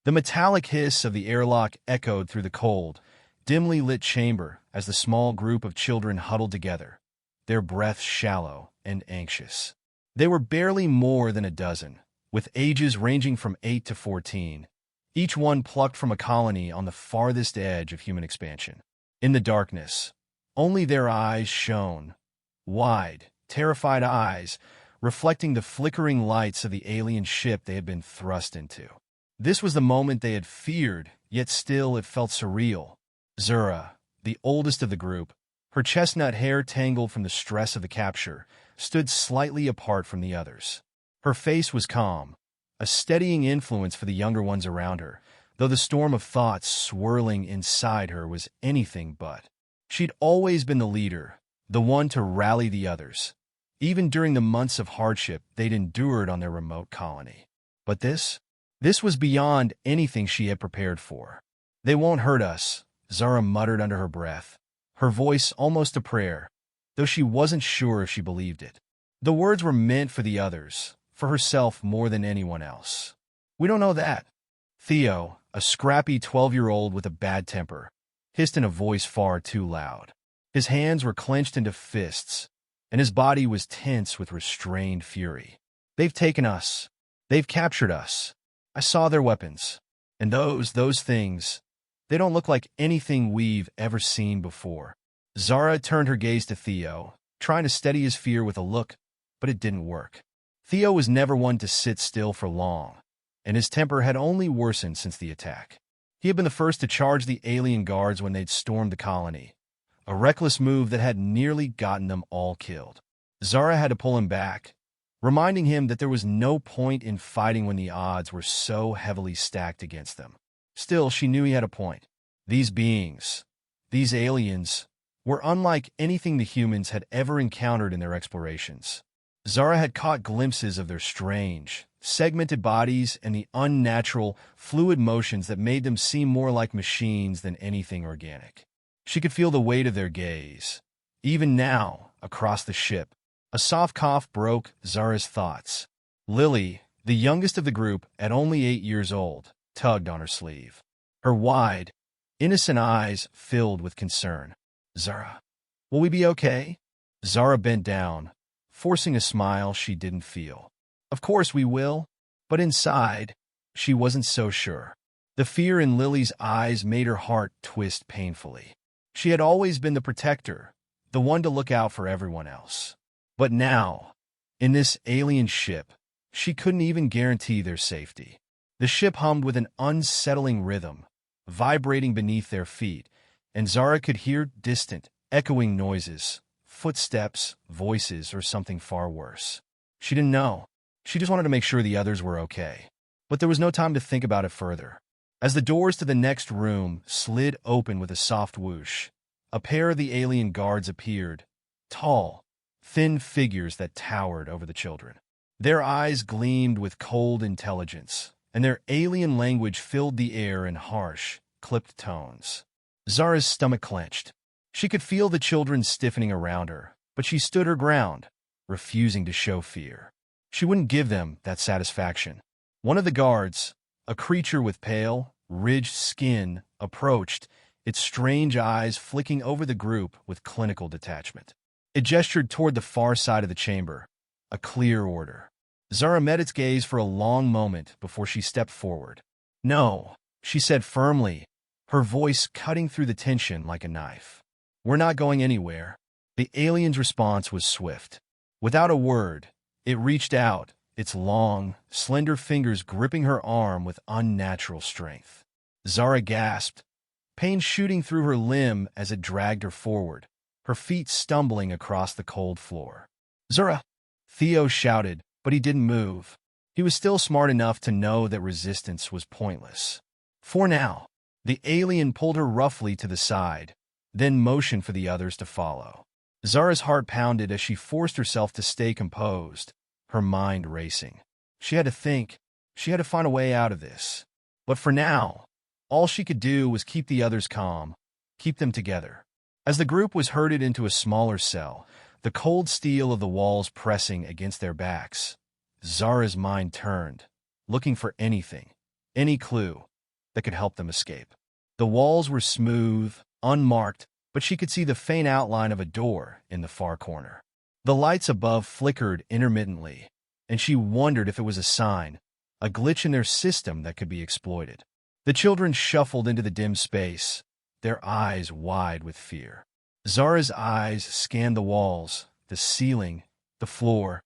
The metallic hiss of the airlock echoed through the cold, dimly lit chamber as the small group of children huddled together, their breaths shallow and anxious. They were barely more than a dozen, with ages ranging from 8 to 14, each one plucked from a colony on the farthest edge of human expansion. In the darkness, only their eyes shone, wide, terrified eyes, reflecting the flickering lights of the alien ship they had been thrust into. This was the moment they had feared, yet still it felt surreal. Zura, the oldest of the group, her chestnut hair tangled from the stress of the capture, stood slightly apart from the others. Her face was calm, a steadying influence for the younger ones around her, though the storm of thoughts swirling inside her was anything but. She'd always been the leader, the one to rally the others, even during the months of hardship they'd endured on their remote colony. But this was beyond anything she had prepared for. "They won't hurt us," Zara muttered under her breath, her voice almost a prayer, though she wasn't sure if she believed it. The words were meant for the others, for herself more than anyone else. "We don't know that." Theo, a scrappy 12-year-old with a bad temper, hissed in a voice far too loud. His hands were clenched into fists, and his body was tense with restrained fury. "They've taken us. They've captured us. I saw their weapons. And those things, they don't look like anything we've ever seen before." Zara turned her gaze to Theo, trying to steady his fear with a look, but it didn't work. Theo was never one to sit still for long, and his temper had only worsened since the attack. He had been the first to charge the alien guards when they'd stormed the colony, a reckless move that had nearly gotten them all killed. Zara had to pull him back, reminding him that there was no point in fighting when the odds were so heavily stacked against them. Still, she knew he had a point. These beings, these aliens, were unlike anything the humans had ever encountered in their explorations. Zara had caught glimpses of their strange, segmented bodies and the unnatural, fluid motions that made them seem more like machines than anything organic. She could feel the weight of their gaze. Even now, across the ship, a soft cough broke Zara's thoughts. Lily, the youngest of the group at only 8 years old, tugged on her sleeve. Her wide, innocent eyes filled with concern. "Zara, will we be okay?" Zara bent down, forcing a smile she didn't feel. "Of course we will," but inside, she wasn't so sure. The fear in Lily's eyes made her heart twist painfully. She had always been the protector, the one to look out for everyone else. But now, in this alien ship, she couldn't even guarantee their safety. The ship hummed with an unsettling rhythm, vibrating beneath their feet, and Zara could hear distant, echoing noises, footsteps, voices, or something far worse. She didn't know. She just wanted to make sure the others were okay. But there was no time to think about it further. As the doors to the next room slid open with a soft whoosh, a pair of the alien guards appeared, tall, thin figures that towered over the children. Their eyes gleamed with cold intelligence, and their alien language filled the air in harsh, clipped tones. Zara's stomach clenched. She could feel the children stiffening around her, but she stood her ground, refusing to show fear. She wouldn't give them that satisfaction. One of the guards, a creature with pale, ridged skin, approached, its strange eyes flicking over the group with clinical detachment. It gestured toward the far side of the chamber, a clear order. Zara met its gaze for a long moment before she stepped forward. "No," she said firmly, her voice cutting through the tension like a knife. "We're not going anywhere." The alien's response was swift. Without a word, it reached out, its long, slender fingers gripping her arm with unnatural strength. Zara gasped, pain shooting through her limb as it dragged her forward, her feet stumbling across the cold floor. "Zara!" Theo shouted, but he didn't move. He was still smart enough to know that resistance was pointless. For now, the alien pulled her roughly to the side, then motioned for the others to follow. Zara's heart pounded as she forced herself to stay composed, her mind racing. She had to think. She had to find a way out of this. But for now, all she could do was keep the others calm, keep them together. As the group was herded into a smaller cell, the cold steel of the walls pressing against their backs, Zara's mind turned, looking for anything, any clue, that could help them escape. The walls were smooth, unmarked, but she could see the faint outline of a door in the far corner. The lights above flickered intermittently, and she wondered if it was a sign, a glitch in their system that could be exploited. The children shuffled into the dim space, their eyes wide with fear. Zara's eyes scanned the walls, the ceiling, the floor,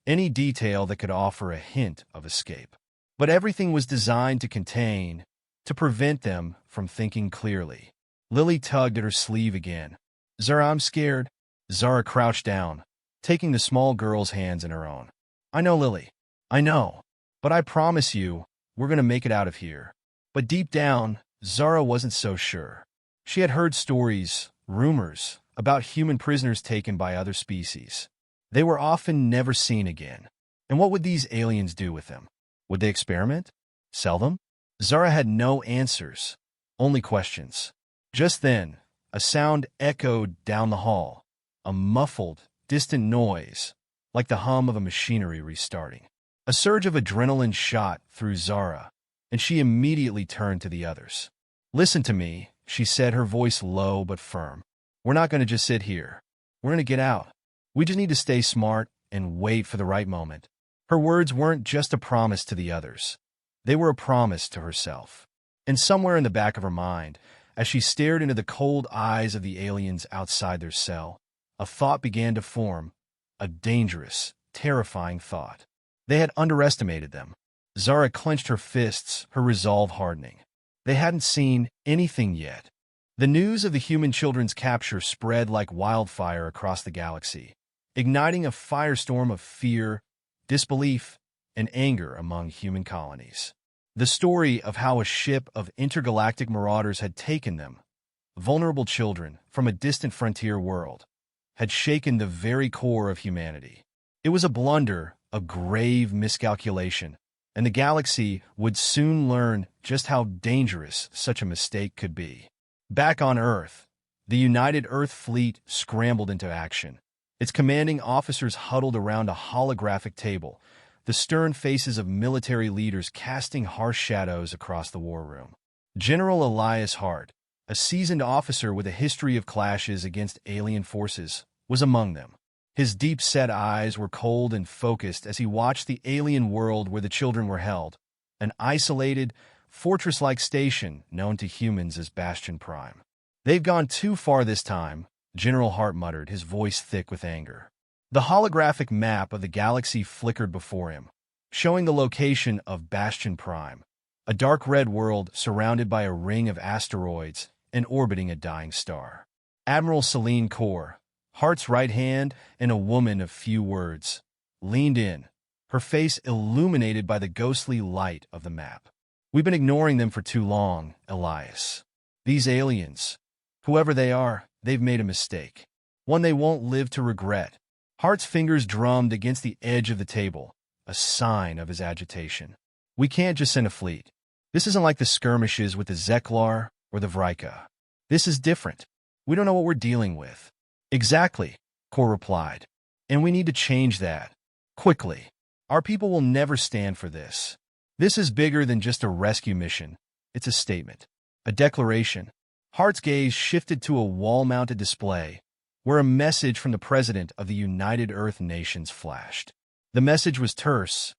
any detail that could offer a hint of escape. But everything was designed to contain, to prevent them from thinking clearly. Lily tugged at her sleeve again. "Zara, I'm scared." Zara crouched down, taking the small girl's hands in her own. "I know, Lily. I know. But I promise you, we're going to make it out of here." But deep down, Zara wasn't so sure. She had heard stories, rumors, about human prisoners taken by other species. They were often never seen again. And what would these aliens do with them? Would they experiment? Sell them? Zara had no answers, only questions. Just then, a sound echoed down the hall, a muffled, distant noise, like the hum of a machinery restarting. A surge of adrenaline shot through Zara, and she immediately turned to the others. "Listen to me," she said, her voice low but firm. "We're not going to just sit here. We're going to get out. We just need to stay smart and wait for the right moment." Her words weren't just a promise to the others. They were a promise to herself. And somewhere in the back of her mind, as she stared into the cold eyes of the aliens outside their cell, a thought began to form, a dangerous, terrifying thought. They had underestimated them. Zara clenched her fists, her resolve hardening. They hadn't seen anything yet. The news of the human children's capture spread like wildfire across the galaxy, igniting a firestorm of fear, disbelief, and anger among human colonies. The story of how a ship of intergalactic marauders had taken them, vulnerable children from a distant frontier world, had shaken the very core of humanity. It was a blunder, a grave miscalculation, and the galaxy would soon learn just how dangerous such a mistake could be. Back on Earth, the United Earth Fleet scrambled into action. Its commanding officers huddled around a holographic table, the stern faces of military leaders casting harsh shadows across the war room. General Elias Hart, a seasoned officer with a history of clashes against alien forces, was among them. His deep-set eyes were cold and focused as he watched the alien world where the children were held, an isolated, fortress-like station known to humans as Bastion Prime. "They've gone too far this time," General Hart muttered, his voice thick with anger. The holographic map of the galaxy flickered before him, showing the location of Bastion Prime, a dark red world surrounded by a ring of asteroids and orbiting a dying star. Admiral Celine Kaur, Hart's right hand and a woman of few words, leaned in, her face illuminated by the ghostly light of the map. "We've been ignoring them for too long, Elias. These aliens, whoever they are, they've made a mistake. One they won't live to regret." Hart's fingers drummed against the edge of the table, a sign of his agitation. "We can't just send a fleet. This isn't like the skirmishes with the Zeklar or the Vrika. This is different. We don't know what we're dealing with." "Exactly," Kaur replied. "And we need to change that. Quickly. Our people will never stand for this. This is bigger than just a rescue mission. It's a statement. A declaration." Hart's gaze shifted to a wall-mounted display, where a message from the President of the United Earth Nations flashed. The message was terse.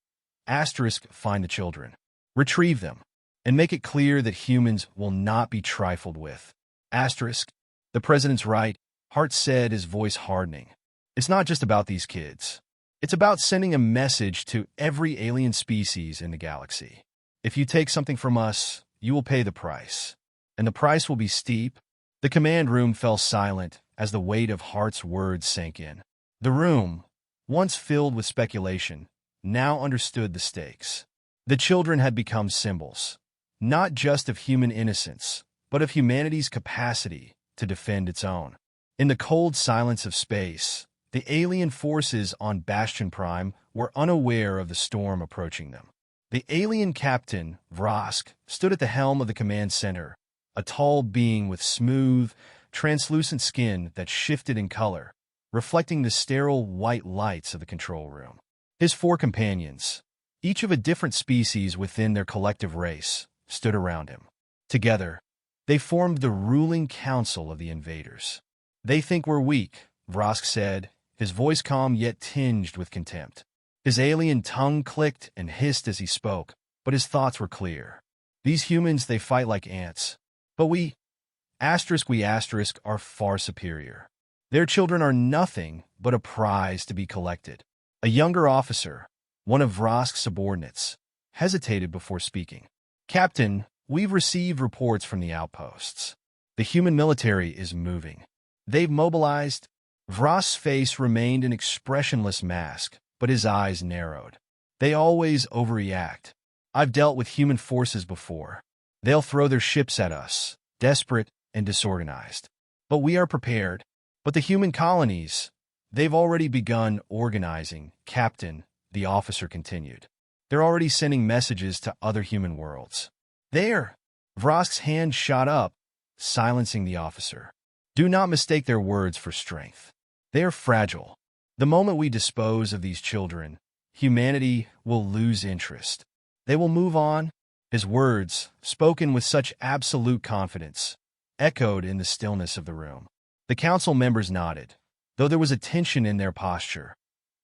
"Find the children. Retrieve them. And make it clear that humans will not be trifled with. The President's right," Hart said, his voice hardening. "It's not just about these kids. It's about sending a message to every alien species in the galaxy. If you take something from us, you will pay the price. And the price will be steep." The command room fell silent as the weight of Hart's words sank in. The room, once filled with speculation, now understood the stakes. The children had become symbols, not just of human innocence, but of humanity's capacity to defend its own. In the cold silence of space, the alien forces on Bastion Prime were unaware of the storm approaching them. The alien captain, Vrosk, stood at the helm of the command center, a tall being with smooth, translucent skin that shifted in color, reflecting the sterile white lights of the control room. His 4 companions, each of a different species within their collective race, stood around him. Together, they formed the ruling council of the invaders. "They think we're weak," Vrosk said, his voice calm yet tinged with contempt. His alien tongue clicked and hissed as he spoke, but his thoughts were clear. "These humans, they fight like ants. But we are far superior. Their children are nothing but a prize to be collected." A younger officer, one of Vrosk's subordinates, hesitated before speaking. "Captain, we've received reports from the outposts. The human military is moving. They've mobilized." Vrosk's face remained an expressionless mask, but his eyes narrowed. "They always overreact. I've dealt with human forces before. They'll throw their ships at us, desperate and disorganized. But we are prepared. But the human colonies, they've already begun organizing." "Captain," the officer continued, "they're already sending messages to other human worlds." "There!" Vrosk's hand shot up, silencing the officer. "Do not mistake their words for strength. They are fragile. The moment we dispose of these children, humanity will lose interest. They will move on." His words, spoken with such absolute confidence, echoed in the stillness of the room. The council members nodded, though there was a tension in their posture,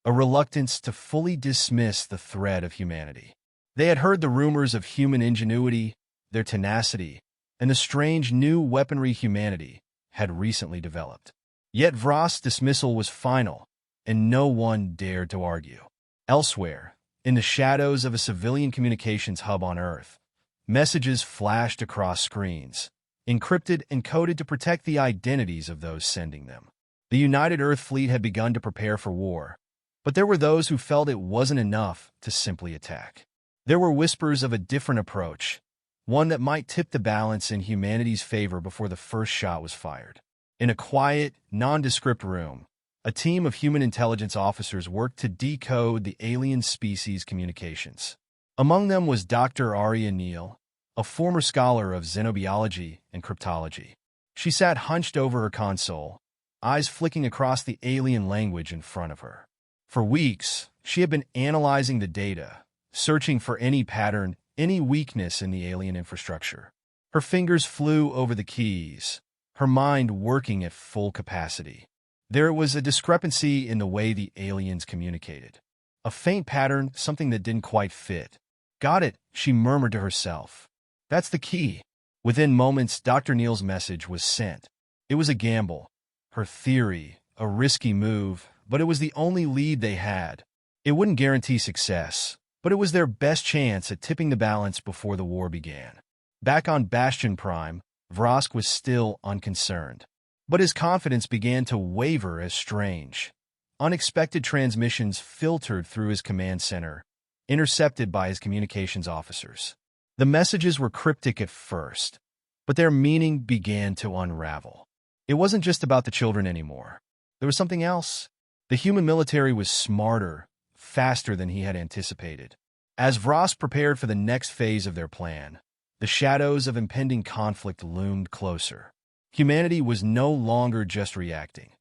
a reluctance to fully dismiss the threat of humanity. They had heard the rumors of human ingenuity, their tenacity, and the strange new weaponry humanity had recently developed. Yet Vrosk's dismissal was final, and no one dared to argue. Elsewhere, in the shadows of a civilian communications hub on Earth, messages flashed across screens, encrypted and coded to protect the identities of those sending them. The United Earth Fleet had begun to prepare for war, but there were those who felt it wasn't enough to simply attack. There were whispers of a different approach, one that might tip the balance in humanity's favor before the first shot was fired. In a quiet, nondescript room, a team of human intelligence officers worked to decode the alien species' communications. Among them was Dr. Arya Neal, a former scholar of xenobiology and cryptology. She sat hunched over her console, eyes flicking across the alien language in front of her. For weeks, she had been analyzing the data, searching for any pattern, any weakness in the alien infrastructure. Her fingers flew over the keys, her mind working at full capacity. There was a discrepancy in the way the aliens communicated. A faint pattern, something that didn't quite fit. "Got it," she murmured to herself. "That's the key." Within moments, Dr. Neal's message was sent. It was a gamble, her theory, a risky move, but it was the only lead they had. It wouldn't guarantee success, but it was their best chance at tipping the balance before the war began. Back on Bastion Prime, Vrosk was still unconcerned. But his confidence began to waver as strange, unexpected transmissions filtered through his command center, intercepted by his communications officers. The messages were cryptic at first, but their meaning began to unravel. It wasn't just about the children anymore. There was something else. The human military was smarter, faster than he had anticipated. As Vrosk prepared for the next phase of their plan, the shadows of impending conflict loomed closer. Humanity was no longer just reacting.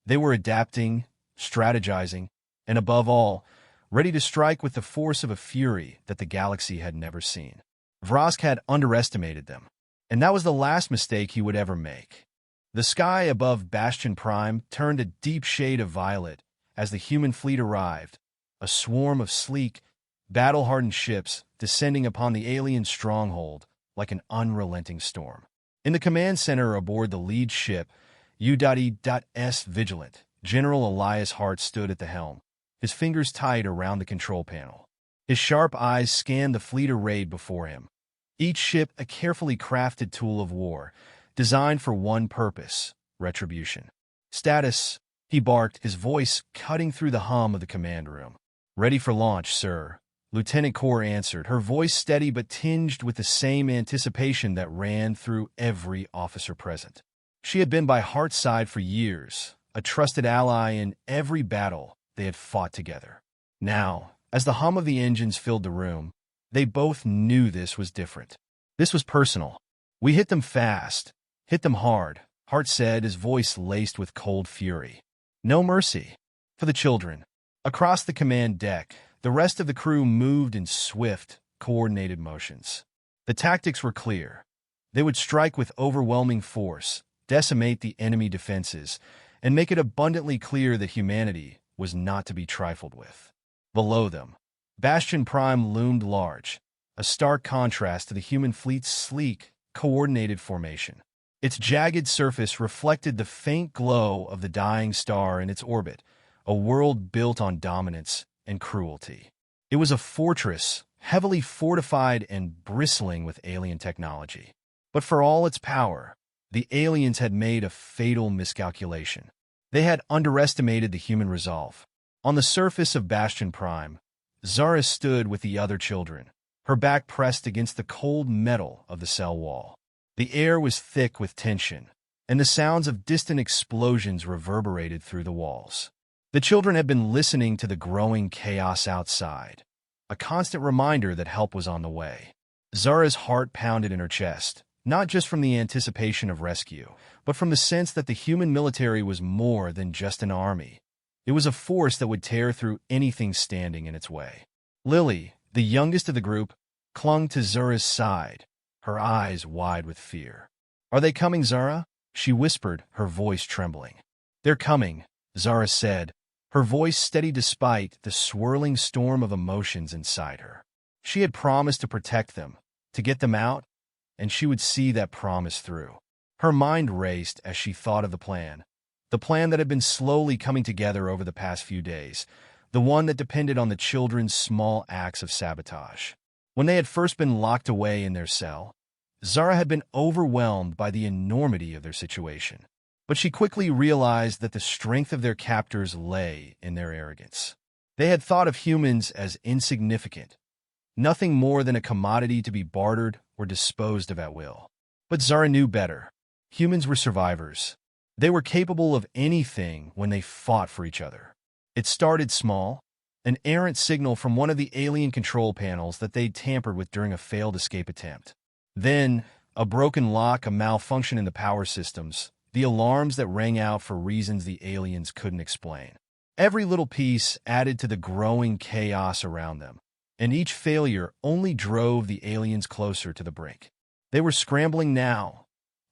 They were adapting, strategizing, and above all, ready to strike with the force of a fury that the galaxy had never seen. Vrosk had underestimated them, and that was the last mistake he would ever make. The sky above Bastion Prime turned a deep shade of violet as the human fleet arrived, a swarm of sleek, battle-hardened ships descending upon the alien stronghold like an unrelenting storm. In the command center aboard the lead ship, U.E.S. Vigilant, General Elias Hart stood at the helm, his fingers tight around the control panel. His sharp eyes scanned the fleet arrayed before him, each ship a carefully crafted tool of war, designed for one purpose: retribution. "Status," he barked, his voice cutting through the hum of the command room. "Ready for launch, sir," Lieutenant Core answered, her voice steady but tinged with the same anticipation that ran through every officer present. She had been by Hart's side for years, a trusted ally in every battle they had fought together. Now, as the hum of the engines filled the room, they both knew this was different. This was personal. "We hit them fast, hit them hard," Hart said, his voice laced with cold fury. "No mercy. For the children." Across the command deck, the rest of the crew moved in swift, coordinated motions. The tactics were clear. They would strike with overwhelming force, decimate the enemy defenses, and make it abundantly clear that humanity was not to be trifled with. Below them, Bastion Prime loomed large, a stark contrast to the human fleet's sleek, coordinated formation. Its jagged surface reflected the faint glow of the dying star in its orbit, a world built on dominance and cruelty. It was a fortress, heavily fortified and bristling with alien technology. But for all its power, the aliens had made a fatal miscalculation. They had underestimated the human resolve. On the surface of Bastion Prime, Zara stood with the other children, her back pressed against the cold metal of the cell wall. The air was thick with tension, and the sounds of distant explosions reverberated through the walls. The children had been listening to the growing chaos outside, a constant reminder that help was on the way. Zara's heart pounded in her chest, not just from the anticipation of rescue, but from the sense that the human military was more than just an army. It was a force that would tear through anything standing in its way. Lily, the youngest of the group, clung to Zara's side, her eyes wide with fear. "Are they coming, Zara?" she whispered, her voice trembling. "They're coming," Zara said, her voice steady despite the swirling storm of emotions inside her. She had promised to protect them, to get them out, and she would see that promise through. Her mind raced as she thought of the plan that had been slowly coming together over the past few days, the one that depended on the children's small acts of sabotage. When they had first been locked away in their cell, Zara had been overwhelmed by the enormity of their situation. But she quickly realized that the strength of their captors lay in their arrogance. They had thought of humans as insignificant, nothing more than a commodity to be bartered or disposed of at will. But Zara knew better. Humans were survivors. They were capable of anything when they fought for each other. It started small, an errant signal from one of the alien control panels that they'd tampered with during a failed escape attempt. Then, a broken lock, a malfunction in the power systems, the alarms that rang out for reasons the aliens couldn't explain. Every little piece added to the growing chaos around them, and each failure only drove the aliens closer to the brink. They were scrambling now,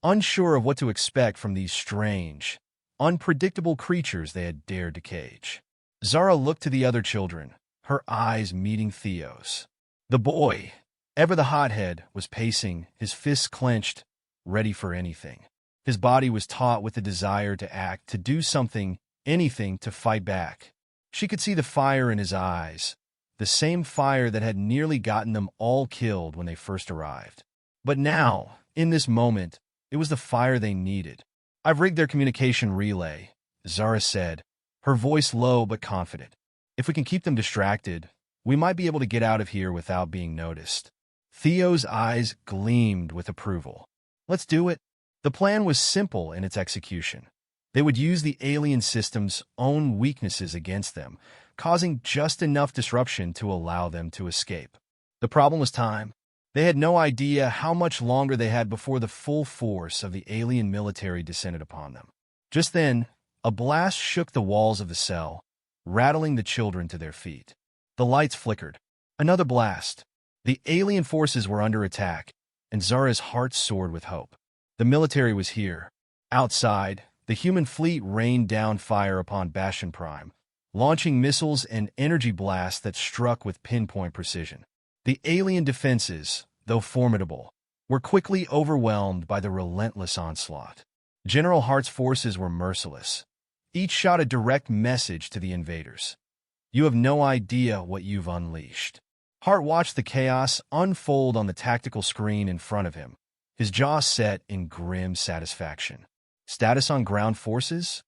unsure of what to expect from these strange, unpredictable creatures they had dared to cage. Zara looked to the other children, her eyes meeting Theo's. The boy, ever the hothead, was pacing, his fists clenched, ready for anything. His body was taut with the desire to act, to do something, anything to fight back. She could see the fire in his eyes, the same fire that had nearly gotten them all killed when they first arrived. But now, in this moment, it was the fire they needed. "I've rigged their communication relay," Zara said, her voice low but confident. "If we can keep them distracted, we might be able to get out of here without being noticed." Theo's eyes gleamed with approval. "Let's do it." The plan was simple in its execution. They would use the alien system's own weaknesses against them, causing just enough disruption to allow them to escape. The problem was time. They had no idea how much longer they had before the full force of the alien military descended upon them. Just then, a blast shook the walls of the cell, rattling the children to their feet. The lights flickered. Another blast. The alien forces were under attack, and Zara's heart soared with hope. The military was here. Outside, the human fleet rained down fire upon Bastion Prime, launching missiles and energy blasts that struck with pinpoint precision. The alien defenses, though formidable, were quickly overwhelmed by the relentless onslaught. General Hart's forces were merciless. Each shot a direct message to the invaders. "You have no idea what you've unleashed." Hart watched the chaos unfold on the tactical screen in front of him, his jaw set in grim satisfaction. "Status on ground forces?"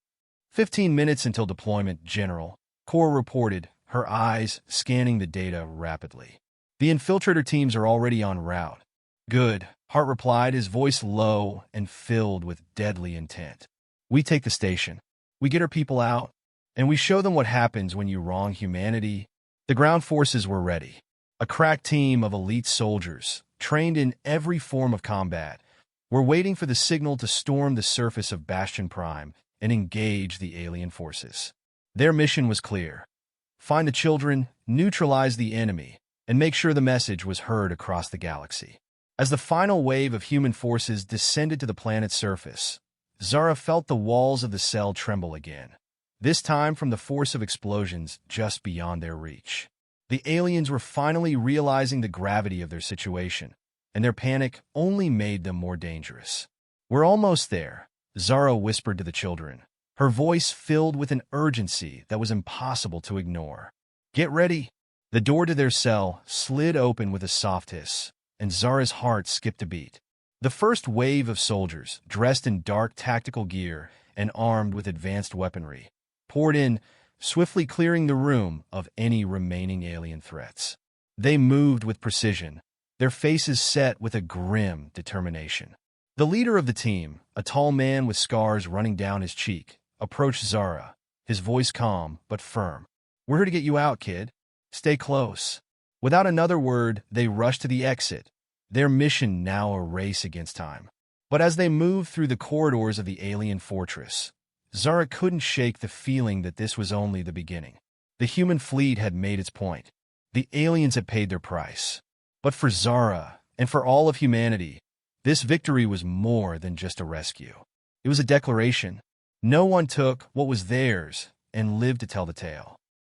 15 minutes until deployment, General, Core reported, her eyes scanning the data rapidly. "The infiltrator teams are already en route." "Good," Hart replied, his voice low and filled with deadly intent. "We take the station. We get our people out, and we show them what happens when you wrong humanity." The ground forces were ready. A crack team of elite soldiers, trained in every form of combat, were waiting for the signal to storm the surface of Bastion Prime and engage the alien forces. Their mission was clear: find the children, neutralize the enemy, and make sure the message was heard across the galaxy. As the final wave of human forces descended to the planet's surface, Zara felt the walls of the cell tremble again, this time from the force of explosions just beyond their reach. The aliens were finally realizing the gravity of their situation, and their panic only made them more dangerous. "We're almost there," Zara whispered to the children, her voice filled with an urgency that was impossible to ignore. "Get ready." The door to their cell slid open with a soft hiss, and Zara's heart skipped a beat. The first wave of soldiers, dressed in dark tactical gear and armed with advanced weaponry, poured in, swiftly clearing the room of any remaining alien threats. They moved with precision, their faces set with a grim determination. The leader of the team, a tall man with scars running down his cheek, approached Zara, his voice calm but firm. "We're here to get you out, kid. Stay close." Without another word, they rushed to the exit, their mission now a race against time. But as they moved through the corridors of the alien fortress, Zara couldn't shake the feeling that this was only the beginning. The human fleet had made its point. The aliens had paid their price. But for Zara, and for all of humanity, this victory was more than just a rescue. It was a declaration. No one took what was theirs and lived to tell the tale.